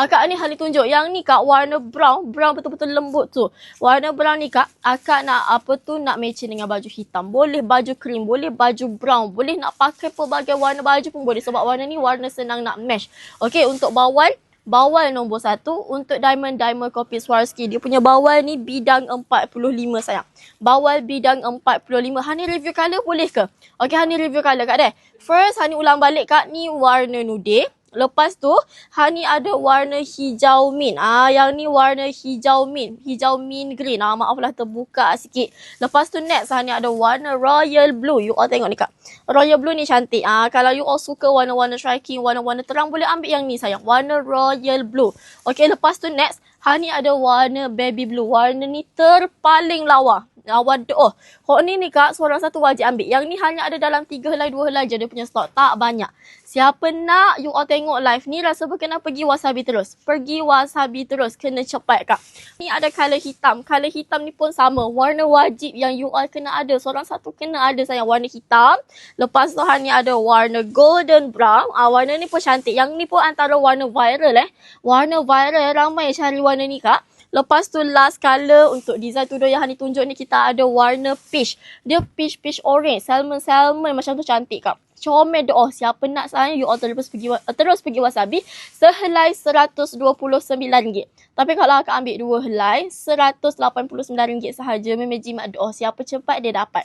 Akak ni Hani tunjuk. Yang ni kak warna brown. Brown betul-betul lembut tu. Warna brown ni kak, akak nak nak matching dengan baju hitam. Boleh baju cream, boleh baju brown. Boleh nak pakai pelbagai warna baju pun boleh. Sebab warna ni warna senang nak match. Okey, untuk bawal. Bawal nombor 1 untuk diamond kopi Swarovski. Dia punya bawal ni bidang 45 sayang. Bawal bidang 45. Hani review colour boleh ke? Okey, Hani review colour kak deh. First, Hani ulang balik kak, ni warna nude. Lepas tu, Hani ada warna hijau mint. Yang ni warna hijau mint. Hijau mint green. Maaf lah terbuka sikit. Lepas tu next, Hani ada warna royal blue. You all tengok ni kak. Royal blue ni cantik. Kalau you all suka warna-warna striking, warna-warna terang, boleh ambil yang ni sayang. Warna royal blue. Okay, lepas tu next, Hani ada warna baby blue. Warna ni terpaling lawa. Waduh. Ni kak, seorang satu wajib ambil. Yang ni hanya ada dalam 3 helai, 2 helai je dia punya stok. Tak banyak. Siapa nak, you all tengok live ni, rasa berkenan pergi Wasabi terus. Pergi Wasabi terus. Kena cepat kak. Ni ada colour hitam. Colour hitam ni pun sama. Warna wajib yang you all kena ada. Seorang satu kena ada sayang. Warna hitam. Lepas tu Hani ada warna golden brown. Warna ni pun cantik. Yang ni pun antara warna viral Warna viral. Ramai cari warna ni kak. Lepas tu last colour untuk design tudung yang Hani tunjuk ni, kita ada warna peach. Dia peach orange. Salmon macam tu cantik kak. Comel doh. Siapa nak sayang, you all terus pergi Wasabi. Sehelai RM129. Tapi kalau akak ambil 2 helai, RM189 sahaja. Memang jimat doh. Siapa cepat dia dapat.